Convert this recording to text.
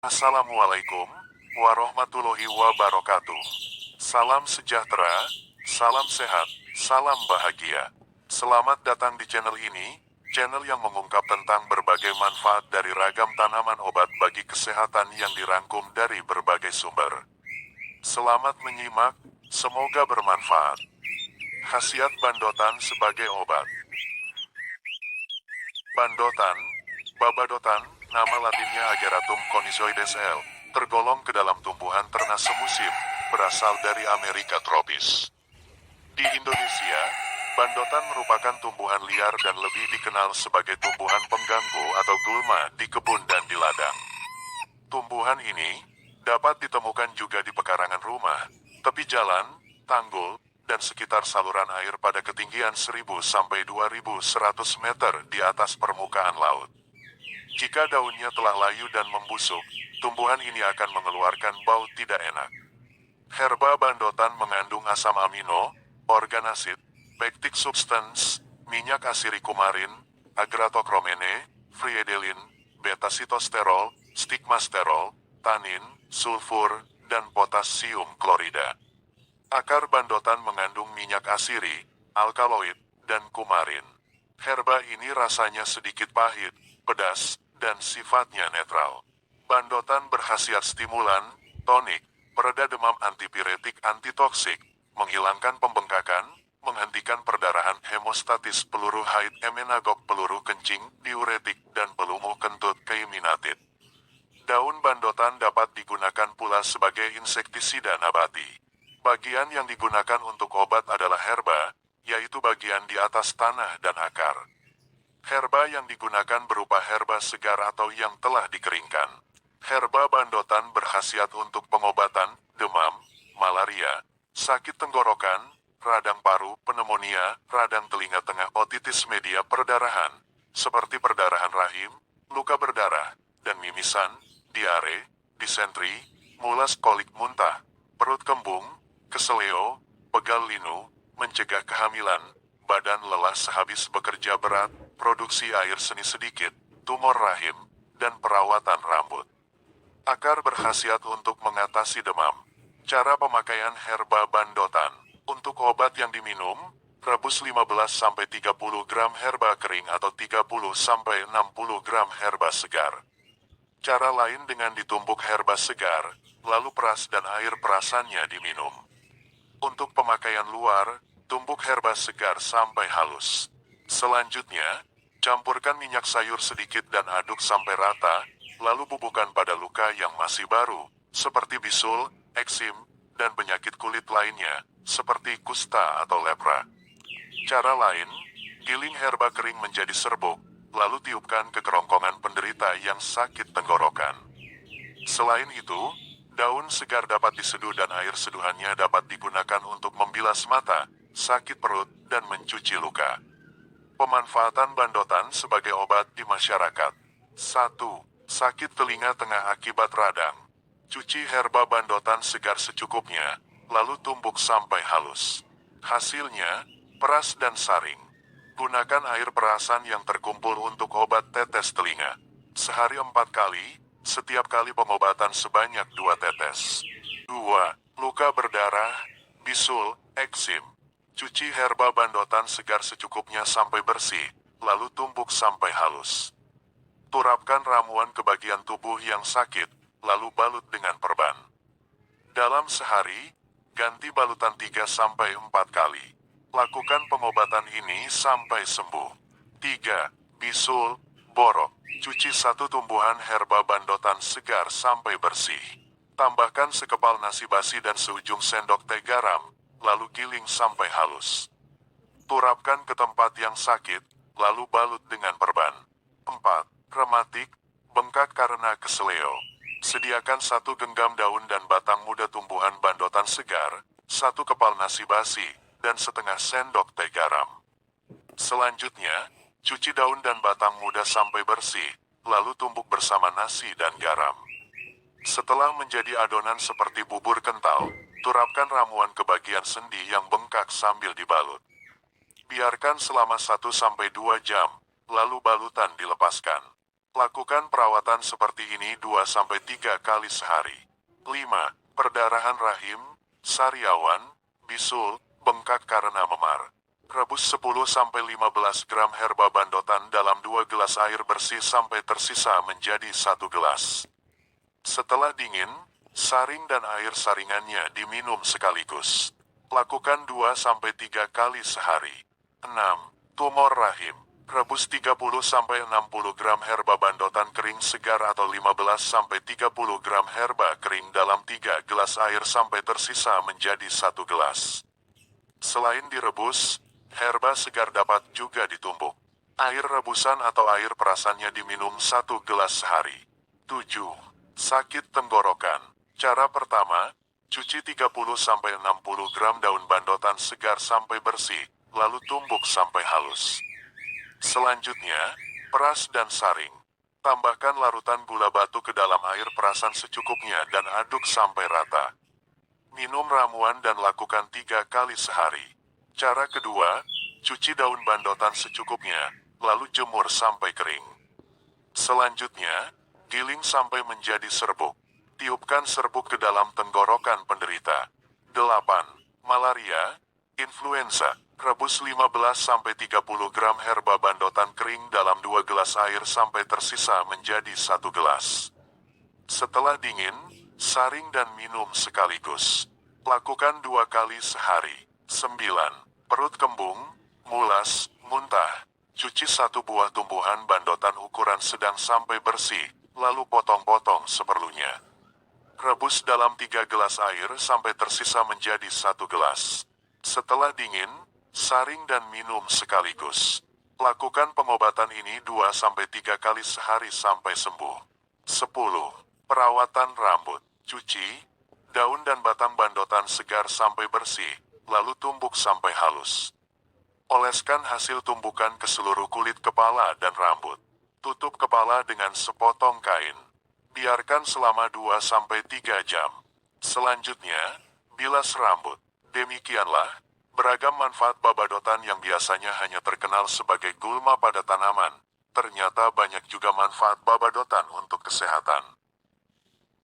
Assalamualaikum warahmatullahi wabarakatuh. Salam sejahtera, salam sehat, salam bahagia. Selamat datang di channel ini, channel yang mengungkap tentang berbagai manfaat dari ragam tanaman obat bagi kesehatan yang dirangkum dari berbagai sumber. Selamat menyimak, semoga bermanfaat. Khasiat bandotan sebagai obat. Bandotan, babadotan, nama latinnya Ageratum conizoides L, tergolong ke dalam tumbuhan ternak semusim, berasal dari Amerika tropis. Di Indonesia, bandotan merupakan tumbuhan liar dan lebih dikenal sebagai tumbuhan pengganggu atau gulma di kebun dan di ladang. Tumbuhan ini dapat ditemukan juga di pekarangan rumah, tepi jalan, tanggul, dan sekitar saluran air pada ketinggian 1000 sampai 2100 meter di atas permukaan laut. Jika daunnya telah layu dan membusuk, tumbuhan ini akan mengeluarkan bau tidak enak. Herba bandotan mengandung asam amino, organosid, pectic substance, minyak asirikumarin, agratokromene, friedelin, beta-sitosterol, stigmasterol, tanin, sulfur, dan potasium klorida. Akar bandotan mengandung minyak asiri, alkaloid, dan kumarin. Herba ini rasanya sedikit pahit, pedas, dan sifatnya netral. Bandotan berkhasiat stimulan, tonik, pereda demam, antipiretik, antitoksik, menghilangkan pembengkakan, menghentikan perdarahan, hemostatis, peluru haid, emenagog, peluru kencing, diuretik, dan pelumuh kentut, keiminatid. Daun bandotan dapat digunakan pula sebagai insektisida nabati. Bagian yang digunakan untuk obat adalah herba, yaitu bagian di atas tanah dan akar. Herba yang digunakan berupa herba segar atau yang telah dikeringkan. Herba bandotan berkhasiat untuk pengobatan demam, malaria, sakit tenggorokan, radang paru, pneumonia, radang telinga tengah, otitis media, perdarahan, seperti perdarahan rahim, luka berdarah, dan mimisan, diare, disentri, mulas, kolik, muntah, perut kembung, keseleo, pegal linu, mencegah kehamilan, badan lelah sehabis bekerja berat, produksi air seni sedikit, tumor rahim, dan perawatan rambut. Akar berkhasiat untuk mengatasi demam. Cara pemakaian herba bandotan. Untuk obat yang diminum, rebus 15-30 gram herba kering atau 30-60 gram herba segar. Cara lain dengan ditumbuk herba segar, lalu peras dan air perasannya diminum. Untuk pemakaian luar, tumbuk herba segar sampai halus. Selanjutnya, campurkan minyak sayur sedikit dan aduk sampai rata, lalu bubuhkan pada luka yang masih baru, seperti bisul, eksim, dan penyakit kulit lainnya, seperti kusta atau lepra. Cara lain, giling herba kering menjadi serbuk, lalu tiupkan ke kerongkongan penderita yang sakit tenggorokan. Selain itu, daun segar dapat diseduh dan air seduhannya dapat digunakan untuk membilas mata, sakit perut, dan mencuci luka. Pemanfaatan bandotan sebagai obat di masyarakat. 1. Sakit telinga tengah akibat radang. Cuci herba bandotan segar secukupnya, lalu tumbuk sampai halus. Hasilnya, peras dan saring. Gunakan air perasan yang terkumpul untuk obat tetes telinga. Sehari 4 kali, setiap kali pengobatan sebanyak 2 tetes. 2. Luka berdarah, bisul, eksim. Cuci herba bandotan segar secukupnya sampai bersih, lalu tumbuk sampai halus. Turapkan ramuan ke bagian tubuh yang sakit, lalu balut dengan perban. Dalam sehari, ganti balutan 3-4 kali. Lakukan pengobatan ini sampai sembuh. 3. Bisul, borok. Cuci 1 tumbuhan herba bandotan segar sampai bersih. Tambahkan sekepal nasi basi dan seujung sendok teh garam, lalu giling sampai halus. Turapkan ke tempat yang sakit, lalu balut dengan perban. 4. Rematik, bengkak karena keseleo. Sediakan 1 genggam daun dan batang muda tumbuhan bandotan segar, 1 kepal nasi basi, dan setengah sendok teh garam. Selanjutnya, cuci daun dan batang muda sampai bersih, lalu tumbuk bersama nasi dan garam. Setelah menjadi adonan seperti bubur kental, turapkan ramuan ke bagian sendi yang bengkak sambil dibalut. Biarkan selama 1-2 jam, lalu balutan dilepaskan. Lakukan perawatan seperti ini 2-3 kali sehari. 5. Perdarahan rahim, sariawan, bisul, bengkak karena memar. Rebus 10-15 gram herba bandotan dalam 2 gelas air bersih sampai tersisa menjadi 1 gelas. Setelah dingin, saring dan air saringannya diminum sekaligus. Lakukan 2-3 kali sehari. 6. Tumor rahim. Rebus 30-60 gram herba bandotan kering segar atau 15-30 gram herba kering dalam 3 gelas air sampai tersisa menjadi 1 gelas. Selain direbus, herba segar dapat juga ditumbuk. Air rebusan atau air perasannya diminum 1 gelas sehari. 7. Sakit tenggorokan. Cara pertama, cuci 30-60 gram daun bandotan segar sampai bersih, lalu tumbuk sampai halus. Selanjutnya, peras dan saring. Tambahkan larutan gula batu ke dalam air perasan secukupnya dan aduk sampai rata. Minum ramuan dan lakukan 3 kali sehari. Cara kedua, cuci daun bandotan secukupnya, lalu jemur sampai kering. Selanjutnya, giling sampai menjadi serbuk. Tiupkan serbuk ke dalam tenggorokan penderita. 8. Malaria, influenza. Rebus 15-30 gram herba bandotan kering dalam 2 gelas air sampai tersisa menjadi 1 gelas. Setelah dingin, saring dan minum sekaligus. Lakukan 2 kali sehari. 9. Perut kembung, mulas, muntah. Cuci 1 buah tumbuhan bandotan ukuran sedang sampai bersih, lalu potong-potong seperlunya. Rebus dalam 3 gelas air sampai tersisa menjadi 1 gelas. Setelah dingin, saring dan minum sekaligus. Lakukan pengobatan ini 2-3 kali sehari sampai sembuh. 10. Perawatan rambut. Cuci daun dan batang bandotan segar sampai bersih, lalu tumbuk sampai halus. Oleskan hasil tumbukan ke seluruh kulit kepala dan rambut. Tutup kepala dengan sepotong kain. Biarkan selama 2-3 jam. Selanjutnya, bilas rambut. Demikianlah beragam manfaat babadotan yang biasanya hanya terkenal sebagai gulma pada tanaman. Ternyata banyak juga manfaat babadotan untuk kesehatan.